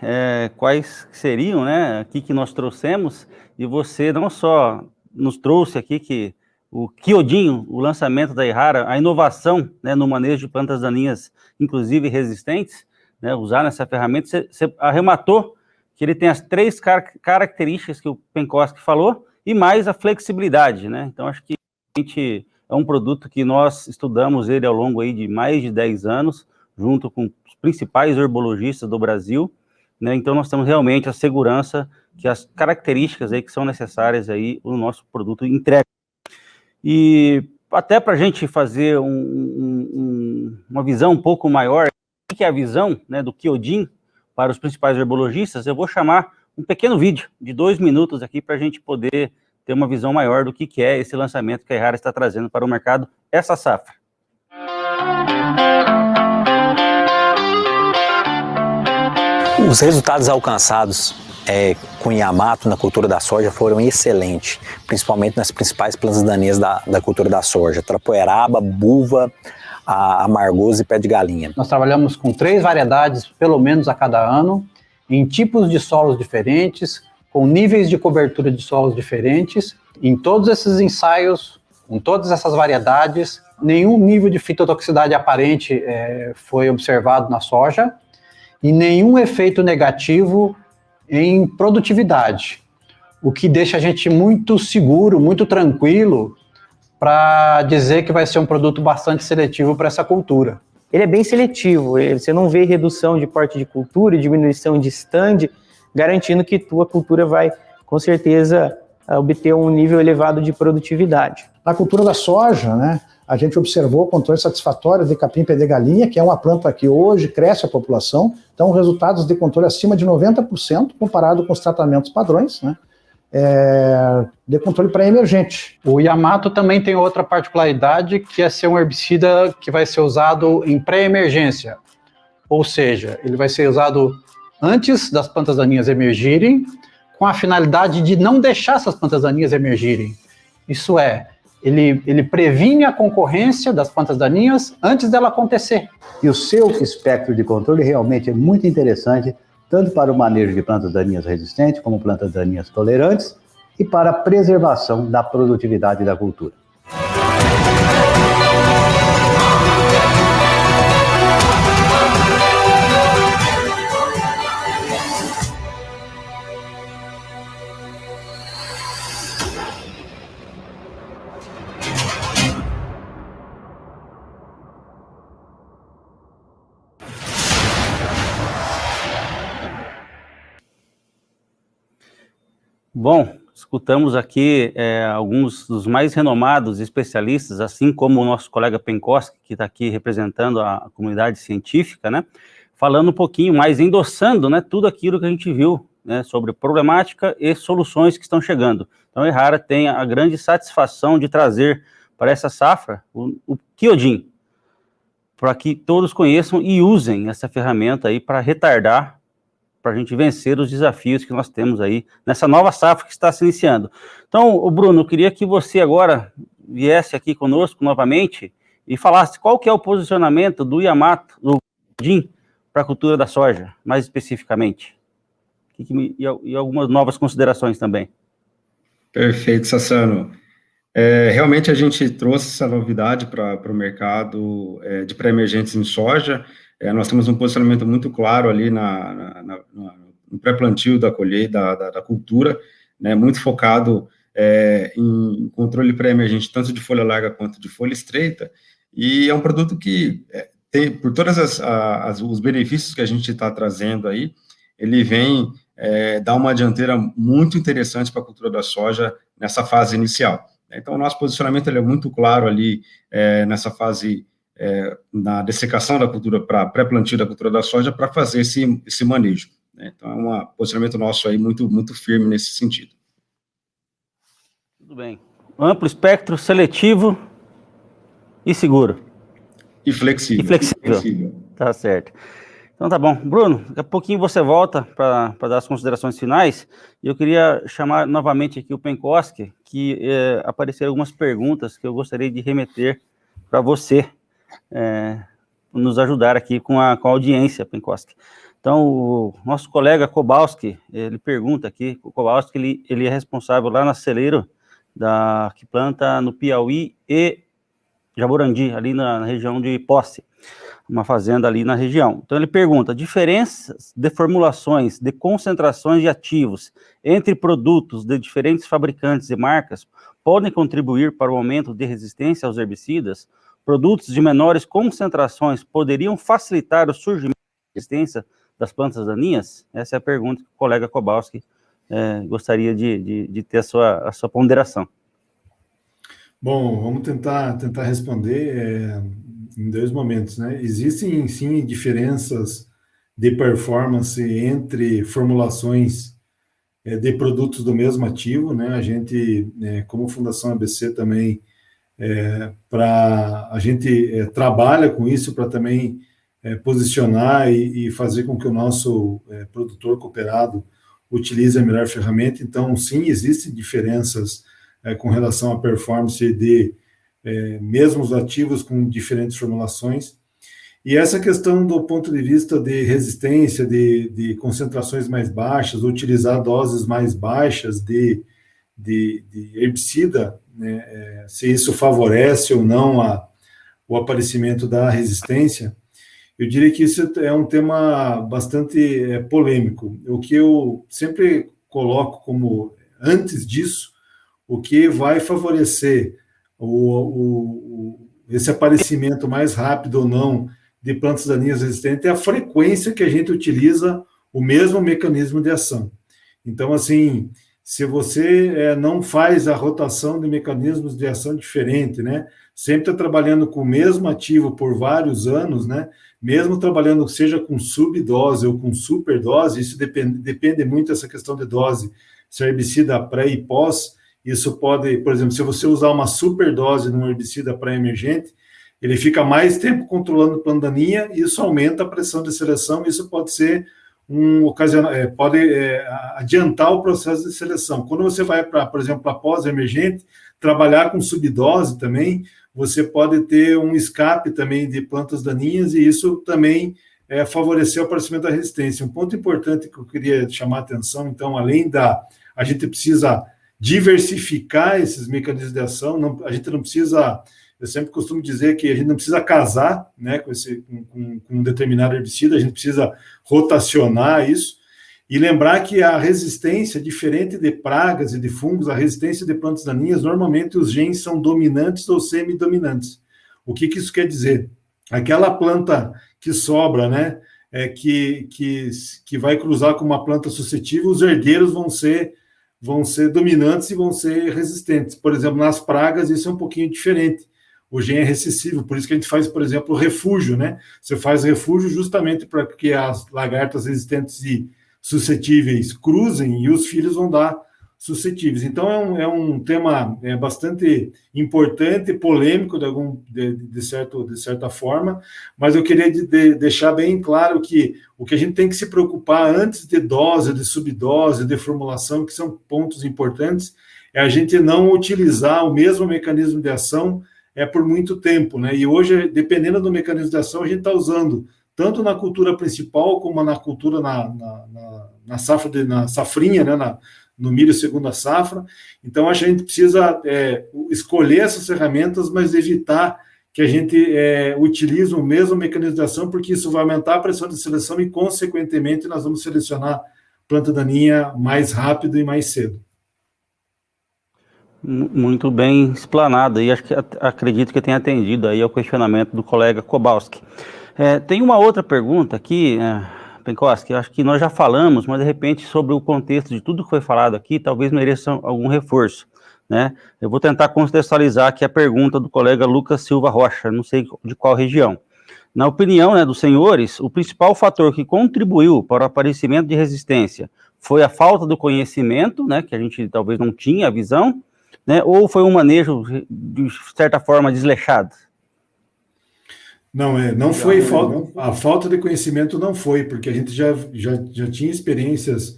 quais seriam, né, aqui que nós trouxemos, e você não só nos trouxe aqui que o Kyodin, o lançamento da Errara, a inovação, né, no manejo de plantas daninhas, inclusive resistentes, né, usar nessa ferramenta, você arrematou que ele tem as 3 características que o Penkoski falou, e mais a flexibilidade, né? Então, acho que a gente é um produto que nós estudamos ele ao longo aí de mais de 10 anos, junto com os principais herbologistas do Brasil, né? Então, nós temos realmente a segurança que as características aí que são necessárias aí o nosso produto entrega. E até para a gente fazer uma visão um pouco maior, o que é a visão, né, do Kyodin para os principais herbologistas, eu vou chamar um pequeno vídeo de 2 minutos aqui para a gente poder ter uma visão maior do que é esse lançamento que a Errara está trazendo para o mercado essa safra. Os resultados alcançados com Yamato na cultura da soja foram excelentes, principalmente nas principais plantas daninhas da cultura da soja, trapoeraba, buva, amargoso e pé de galinha. Nós trabalhamos com 3 variedades, pelo menos a cada ano, em tipos de solos diferentes, com níveis de cobertura de solos diferentes. Em todos esses ensaios, com todas essas variedades, nenhum nível de fitotoxicidade aparente foi observado na soja e nenhum efeito negativo em produtividade, o que deixa a gente muito seguro, muito tranquilo para dizer que vai ser um produto bastante seletivo para essa cultura. Ele é bem seletivo, você não vê redução de porte de cultura e diminuição de stand, garantindo que tua cultura vai, com certeza, obter um nível elevado de produtividade. Na cultura da soja, né, a gente observou controle satisfatório de capim-pé de galinha, que é uma planta que hoje cresce a população, então resultados de controle acima de 90% comparado com os tratamentos padrões, né, de controle pré-emergente. O Yamato também tem outra particularidade, que é ser um herbicida que vai ser usado em pré-emergência, ou seja, ele vai ser usado antes das plantas daninhas emergirem, com a finalidade de não deixar essas plantas daninhas emergirem. Isso é, ele previne a concorrência das plantas daninhas antes dela acontecer. E o seu espectro de controle realmente é muito interessante, tanto para o manejo de plantas daninhas resistentes, como plantas daninhas tolerantes, e para a preservação da produtividade da cultura. Bom, escutamos aqui alguns dos mais renomados especialistas, assim como o nosso colega Penkoski, que está aqui representando a comunidade científica, né, falando um pouquinho mais, endossando, né, tudo aquilo que a gente viu, né, sobre problemática e soluções que estão chegando. Então, a Errara tem a grande satisfação de trazer para essa safra o Kyojin, para que todos conheçam e usem essa ferramenta aí para retardar, para a gente vencer os desafios que nós temos aí nessa nova safra que está se iniciando. Então, Bruno, eu queria que você agora viesse aqui conosco novamente e falasse qual que é o posicionamento do Yamato, do Kyojin, para a cultura da soja, mais especificamente. E algumas novas considerações também. Perfeito, Sassano. Realmente a gente trouxe essa novidade para o mercado de pré-emergentes em soja. Nós temos um posicionamento muito claro ali no pré-plantio da colheita, da cultura, né, muito focado em controle pré-emergente, tanto de folha larga quanto de folha estreita, e é um produto que tem, por todos os benefícios que a gente está trazendo aí, ele vem dar uma dianteira muito interessante para a cultura da soja nessa fase inicial. Então, o nosso posicionamento ele é muito claro ali nessa fase na dessecação da cultura para pré-plantio da cultura da soja para fazer esse manejo, né? Então, é um posicionamento nosso aí muito, muito firme nesse sentido. Tudo bem. Amplo espectro, seletivo e seguro. E flexível. E flexível. Tá certo. Então tá bom. Bruno, daqui a pouquinho você volta para dar as considerações finais. E eu queria chamar novamente aqui o Penkoski, que apareceram algumas perguntas que eu gostaria de remeter para você, nos ajudar aqui com a audiência, Penkoski. Então, o nosso colega Kowalski, ele pergunta aqui, o Kowalski, ele é responsável lá na celeiro que planta no Piauí e Jaborandi, ali na região de Posse, uma fazenda ali na região. Então, ele pergunta, diferenças de formulações, de concentrações de ativos entre produtos de diferentes fabricantes e marcas podem contribuir para o aumento de resistência aos herbicidas? Produtos de menores concentrações poderiam facilitar o surgimento de resistência das plantas daninhas? Essa é a pergunta que o colega Kowalski gostaria de ter a sua ponderação. Bom, vamos tentar responder em dois momentos, né? Existem, sim, diferenças de performance entre formulações de produtos do mesmo ativo, né? A gente, como Fundação ABC também, a gente trabalha com isso para também posicionar e fazer com que o nosso produtor cooperado utilize a melhor ferramenta. Então, sim, existem diferenças com relação à performance de mesmos ativos com diferentes formulações. E essa questão do ponto de vista de resistência, de concentrações mais baixas, utilizar doses mais baixas de herbicida, né, se isso favorece ou não o aparecimento da resistência, eu diria que isso é um tema bastante polêmico. O que eu sempre coloco como, antes disso, o que vai favorecer esse aparecimento mais rápido ou não de plantas daninhas resistentes é a frequência que a gente utiliza o mesmo mecanismo de ação. Então, assim, se você não faz a rotação de mecanismos de ação diferente, né, sempre está trabalhando com o mesmo ativo por vários anos, né, mesmo trabalhando, seja com subdose ou com superdose, isso depende muito dessa questão de dose, se é herbicida pré e pós, isso pode, por exemplo, se você usar uma superdose num herbicida pré-emergente, ele fica mais tempo controlando planta daninha, e isso aumenta a pressão de seleção, isso pode ser pode adiantar o processo de seleção. Quando você vai para, por exemplo, para pós-emergente, trabalhar com subdose também, você pode ter um escape também de plantas daninhas, e isso também favorecer o aparecimento da resistência. Um ponto importante que eu queria chamar a atenção, então, além a gente precisa diversificar esses mecanismos de ação, a gente não precisa, eu sempre costumo dizer que a gente não precisa casar, né, com um determinado herbicida, a gente precisa rotacionar isso, e lembrar que a resistência, diferente de pragas e de fungos, a resistência de plantas daninhas, normalmente os genes são dominantes ou semidominantes. O que isso quer dizer? Aquela planta que sobra, né, que vai cruzar com uma planta suscetível, os herdeiros vão ser dominantes e vão ser resistentes. Por exemplo, nas pragas, isso é um pouquinho diferente. O gene é recessivo, por isso que a gente faz, por exemplo, refúgio, né? Você faz refúgio justamente para que as lagartas resistentes e suscetíveis cruzem e os filhos vão dar suscetíveis. Então, é um tema bastante importante, polêmico de certa forma, mas eu queria deixar bem claro que o que a gente tem que se preocupar antes de dose, de subdose, de formulação, que são pontos importantes, é a gente não utilizar o mesmo mecanismo de ação por muito tempo, né? E hoje, dependendo do mecanismo de ação, a gente está usando tanto na cultura principal como na cultura na safra, na safrinha, né? No milho segunda safra. Então, acho que a gente precisa escolher essas ferramentas, mas evitar que a gente utilize o mesmo mecanismo de ação, porque isso vai aumentar a pressão de seleção e, consequentemente, nós vamos selecionar planta daninha mais rápido e mais cedo. Muito bem explanado, e acredito que tenha atendido aí ao questionamento do colega Kowalski. Tem uma outra pergunta aqui, Penkoski, acho que nós já falamos, mas de repente sobre o contexto de tudo que foi falado aqui, talvez mereça algum reforço, né? Eu vou tentar contextualizar aqui a pergunta do colega Lucas Silva Rocha, não sei de qual região. Na opinião, né, dos senhores, o principal fator que contribuiu para o aparecimento de resistência foi a falta do conhecimento, né, que a gente talvez não tinha a visão, né, ou foi um manejo, de certa forma, desleixado? Não foi a falta de conhecimento, não foi, porque a gente já tinha experiências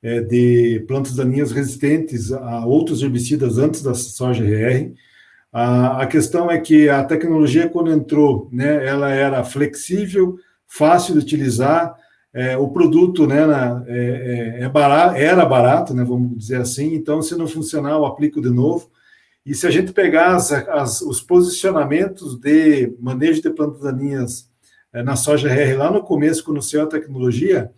de plantas daninhas resistentes a outros herbicidas antes da soja RR. A questão é que a tecnologia, quando entrou, né, ela era flexível, fácil de utilizar, o produto, né, era barato, né, vamos dizer assim, então se não funcionar, eu aplico de novo. E se a gente pegar os posicionamentos de manejo de plantas daninhas na soja RR lá no começo, quando saiu a tecnologia,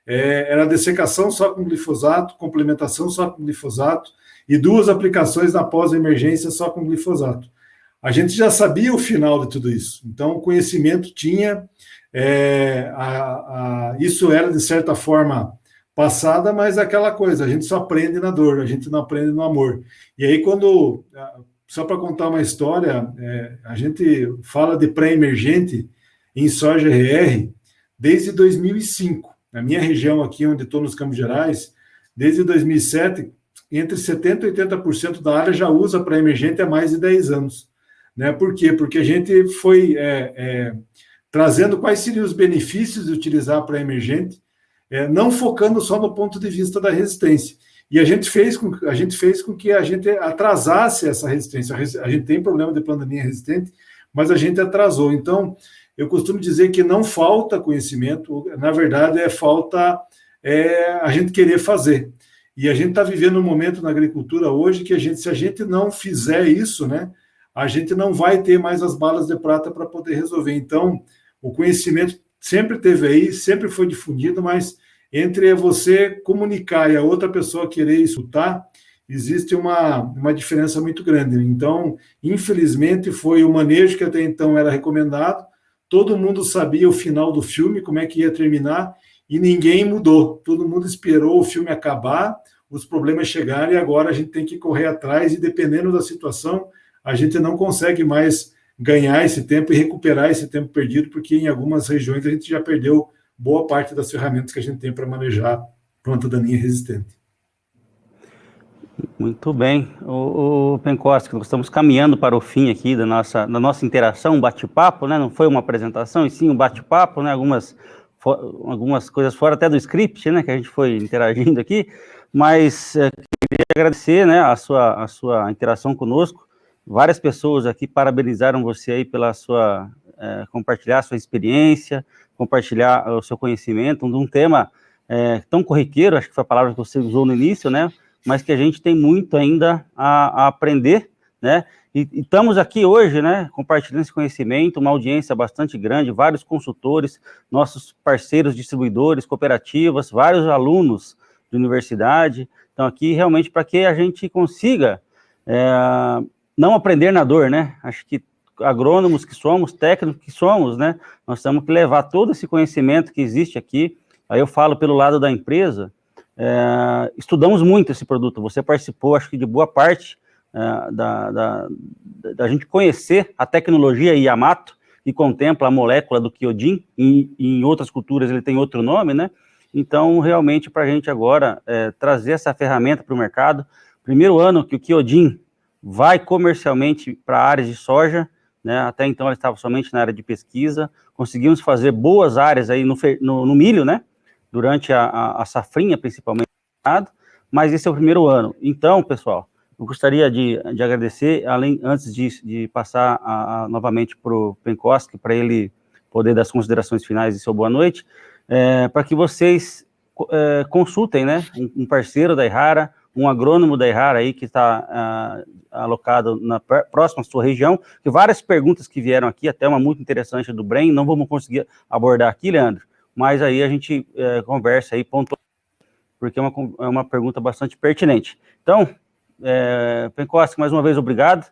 era dessecação só com glifosato, complementação só com glifosato e 2 aplicações na pós-emergência só com glifosato. A gente já sabia o final de tudo isso, então o conhecimento tinha, isso era de certa forma passada, mas aquela coisa, a gente só aprende na dor, a gente não aprende no amor. E aí só para contar uma história, a gente fala de pré-emergente em soja RR desde 2005. Na minha região aqui, onde estou nos Campos Gerais, desde 2007, entre 70% e 80% da área já usa pré-emergente há mais de 10 anos. Né? Por quê? Porque a gente foi trazendo quais seriam os benefícios de utilizar pré-emergente, não focando só no ponto de vista da resistência. E a gente fez com que a gente atrasasse essa resistência. A gente tem problema de planta daninha resistente, mas a gente atrasou. Então, eu costumo dizer que não falta conhecimento, na verdade falta a gente querer fazer. E a gente está vivendo um momento na agricultura hoje que se a gente não fizer isso, né, a gente não vai ter mais as balas de prata para poder resolver. Então, o conhecimento sempre teve aí, sempre foi difundido, mas entre você comunicar e a outra pessoa querer escutar, existe uma diferença muito grande. Então, infelizmente, foi o manejo que até então era recomendado, todo mundo sabia o final do filme, como é que ia terminar, e ninguém mudou. Todo mundo esperou o filme acabar, os problemas chegarem, e agora a gente tem que correr atrás, e dependendo da situação, a gente não consegue mais ganhar esse tempo e recuperar esse tempo perdido, porque em algumas regiões a gente já perdeu boa parte das ferramentas que a gente tem para manejar planta daninha resistente. Muito bem. O Penkoski, nós estamos caminhando para o fim aqui da nossa interação, um bate-papo, né? Não foi uma apresentação, e sim um bate-papo, né? Algumas coisas fora até do script, né? Que a gente foi interagindo aqui, mas queria agradecer, né? A sua interação conosco. Várias pessoas aqui parabenizaram você aí pela sua compartilhar a sua experiência, compartilhar o seu conhecimento de um tema tão corriqueiro, acho que foi a palavra que você usou no início, né? Mas que a gente tem muito ainda a aprender, né? E estamos aqui hoje, né, compartilhando esse conhecimento, uma audiência bastante grande, vários consultores, nossos parceiros, distribuidores, cooperativas, vários alunos de universidade, então aqui realmente para que a gente consiga não aprender na dor, né? Acho que agrônomos que somos, técnicos que somos, né, nós temos que levar todo esse conhecimento que existe aqui. Aí eu falo pelo lado da empresa, estudamos muito esse produto, você participou, acho que de boa parte da gente conhecer a tecnologia Yamato, que contempla a molécula do quiodin, e em outras culturas ele tem outro nome, né? Então, realmente, para a gente agora trazer essa ferramenta para o mercado, primeiro ano que o quiodin vai comercialmente para áreas de soja, né? Até então ele estava somente na área de pesquisa, conseguimos fazer boas áreas aí no milho, né? Durante a safrinha, principalmente, mas esse é o primeiro ano. Então, pessoal, eu gostaria de agradecer, antes de passar novamente para o Penkoski, para ele poder dar as considerações finais e seu boa noite, para que vocês consultem, né, um parceiro da Errara, um agrônomo da Errara aí que está alocado próximo à sua região, que várias perguntas que vieram aqui, até uma muito interessante do Bren, não vamos conseguir abordar aqui, Leandro, mas aí a gente conversa aí, porque é uma pergunta bastante pertinente. Então, Penkoski, mais uma vez, obrigado.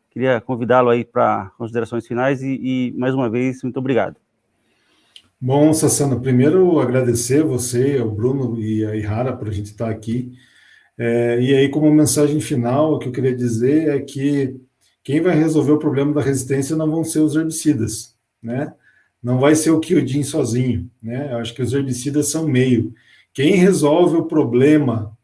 Queria convidá-lo aí para considerações finais e, mais uma vez, muito obrigado. Bom, Sassano, primeiro agradecer você, o Bruno e a Errara por a gente estar aqui. E aí, como mensagem final, o que eu queria dizer é que quem vai resolver o problema da resistência não vão ser os herbicidas, né? Não vai ser o quiodin sozinho, né? Eu acho que os herbicidas são meio. Quem resolve o problema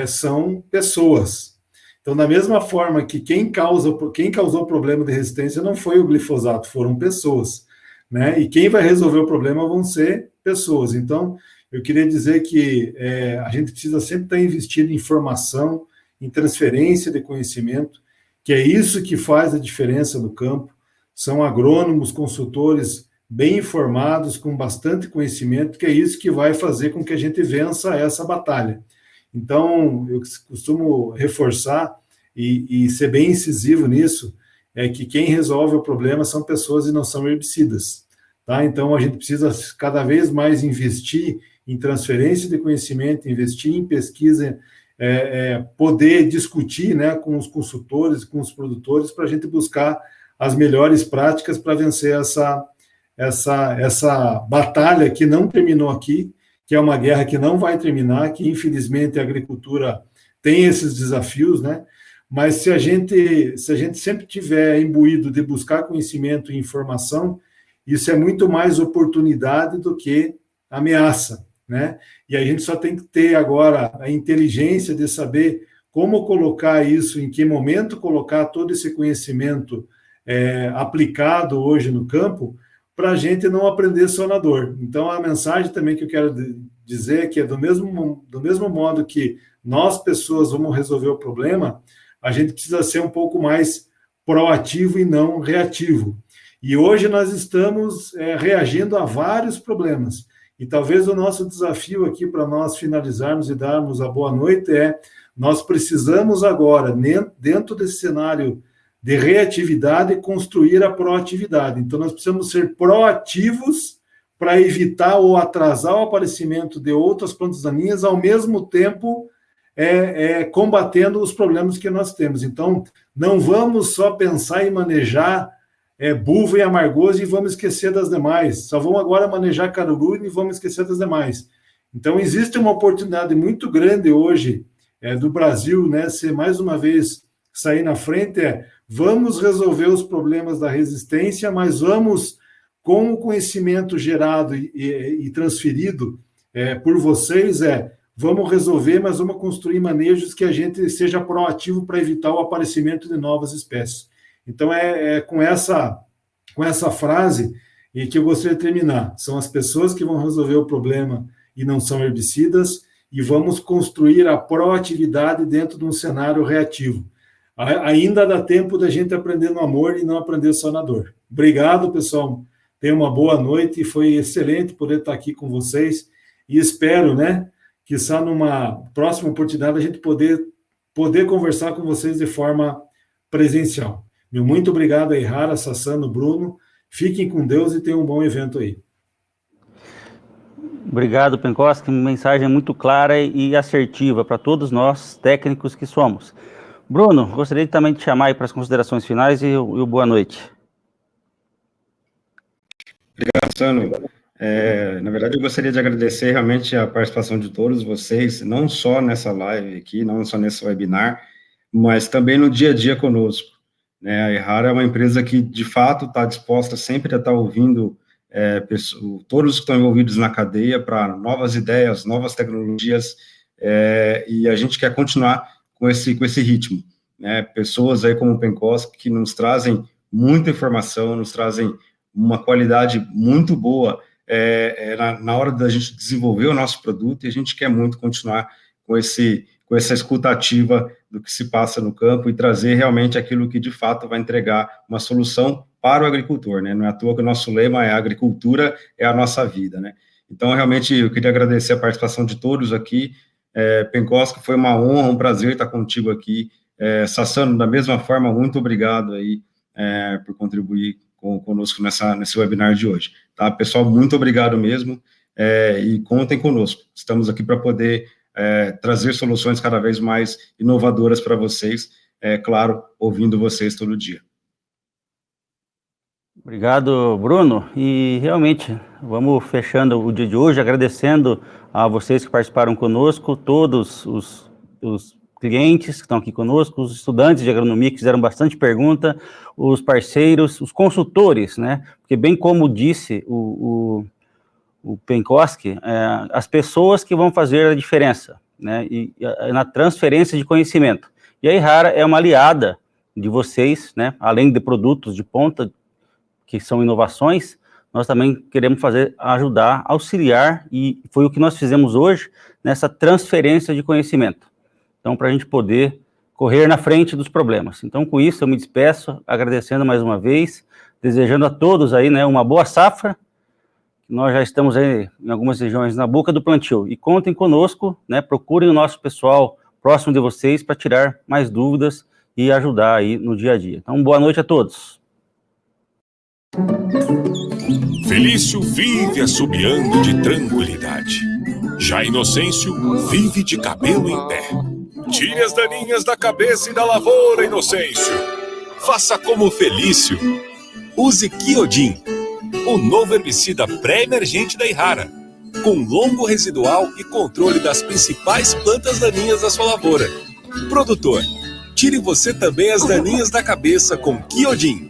são pessoas. Então, da mesma forma que quem causou o problema de resistência não foi o glifosato, foram pessoas, né? E quem vai resolver o problema vão ser pessoas. Então, eu queria dizer que a gente precisa sempre estar investindo em formação, em transferência de conhecimento, que é isso que faz a diferença no campo. São agrônomos, consultores bem informados, com bastante conhecimento, que é isso que vai fazer com que a gente vença essa batalha. Então, eu costumo reforçar e ser bem incisivo nisso, é que quem resolve o problema são pessoas e não são herbicidas, tá? Então, a gente precisa cada vez mais investir em transferência de conhecimento, investir em pesquisa, poder discutir, né, com os consultores, com os produtores, para a gente buscar as melhores práticas para vencer essa batalha que não terminou aqui, que é uma guerra que não vai terminar, que infelizmente a agricultura tem esses desafios, né? Mas se a gente sempre tiver imbuído de buscar conhecimento e informação, isso é muito mais oportunidade do que ameaça, né? E a gente só tem que ter agora a inteligência de saber como colocar isso, em que momento colocar todo esse conhecimento aplicado hoje no campo, para a gente não aprender só na dor. Então, a mensagem também que eu quero dizer é que do mesmo modo que nós, pessoas, vamos resolver o problema, a gente precisa ser um pouco mais proativo e não reativo. E hoje nós estamos reagindo a vários problemas. E talvez o nosso desafio aqui para nós finalizarmos e darmos a boa noite nós precisamos agora, dentro desse cenário de reatividade, construir a proatividade. Então, nós precisamos ser proativos para evitar ou atrasar o aparecimento de outras plantas daninhas, ao mesmo tempo combatendo os problemas que nós temos. Então, não vamos só pensar em manejar buva e amargoso e vamos esquecer das demais. Só vamos agora manejar caruru e vamos esquecer das demais. Então, existe uma oportunidade muito grande hoje do Brasil, né, ser mais uma vez sair na frente, vamos resolver os problemas da resistência, mas vamos, com o conhecimento gerado e transferido por vocês, vamos resolver, mas vamos construir manejos que a gente seja proativo para evitar o aparecimento de novas espécies. Então, com essa frase e que eu gostaria de terminar. São as pessoas que vão resolver o problema e não são herbicidas, e vamos construir a proatividade dentro de um cenário reativo. Ainda dá tempo da gente aprender no amor e não aprender só na dor. Obrigado, pessoal. Tenham uma boa noite, foi excelente poder estar aqui com vocês, e espero, né, que só numa próxima oportunidade a gente poder conversar com vocês de forma presencial. Muito obrigado a Ihara, Sassano, Bruno. Fiquem com Deus e tenham um bom evento aí. Obrigado, Penkoski. Mensagem muito clara e assertiva para todos nós, técnicos que somos. Bruno, gostaria também de chamar aí para as considerações finais e o boa noite. Obrigado, Sano. Na verdade, eu gostaria de agradecer realmente a participação de todos vocês, não só nessa live aqui, não só nesse webinar, mas também no dia a dia conosco. A Ihara é uma empresa que, de fato, está disposta sempre a estar ouvindo todos que estão envolvidos na cadeia para novas ideias, novas tecnologias, e a gente quer continuar com esse ritmo. Pessoas aí como o Penkoski que nos trazem muita informação, nos trazem uma qualidade muito boa na hora da gente desenvolver o nosso produto, e a gente quer muito continuar com essa escuta ativa do que se passa no campo e trazer realmente aquilo que, de fato, vai entregar uma solução para o agricultor, né? Não é à toa que o nosso lema é: a agricultura é a nossa vida, né? Então, realmente, eu queria agradecer a participação de todos aqui. Penkoski, foi uma honra, um prazer estar contigo aqui. Sassano, da mesma forma, muito obrigado aí por contribuir conosco nesse webinar de hoje. Tá, pessoal, muito obrigado mesmo, e contem conosco. Estamos aqui para poder trazer soluções cada vez mais inovadoras para vocês, claro, ouvindo vocês todo dia. Obrigado, Bruno. E realmente, vamos fechando o dia de hoje, agradecendo a vocês que participaram conosco, todos os clientes que estão aqui conosco, os estudantes de agronomia que fizeram bastante pergunta, os parceiros, os consultores, né? Porque bem como disse o Penkoski, as pessoas que vão fazer a diferença, né? E na transferência de conhecimento. E a Ihara é uma aliada de vocês, né? Além de produtos de ponta, que são inovações, nós também queremos ajudar, auxiliar, e foi o que nós fizemos hoje, nessa transferência de conhecimento. Então, para a gente poder correr na frente dos problemas. Então, com isso, eu me despeço, agradecendo mais uma vez, desejando a todos aí, né, uma boa safra. Nós já estamos aí em algumas regiões na boca do plantio, e contem conosco, né, procurem o nosso pessoal próximo de vocês para tirar mais dúvidas e ajudar aí no dia a dia. Então, boa noite a todos. Felício vive assobiando de tranquilidade. Já Inocêncio vive de cabelo em pé. Tire as daninhas da cabeça e da lavoura, Inocêncio. Faça como Felício. Use Quiodin, o novo herbicida pré-emergente da Ihara, com longo residual e controle das principais plantas daninhas da sua lavoura. Produtor, tire você também as daninhas da cabeça com Quiodin.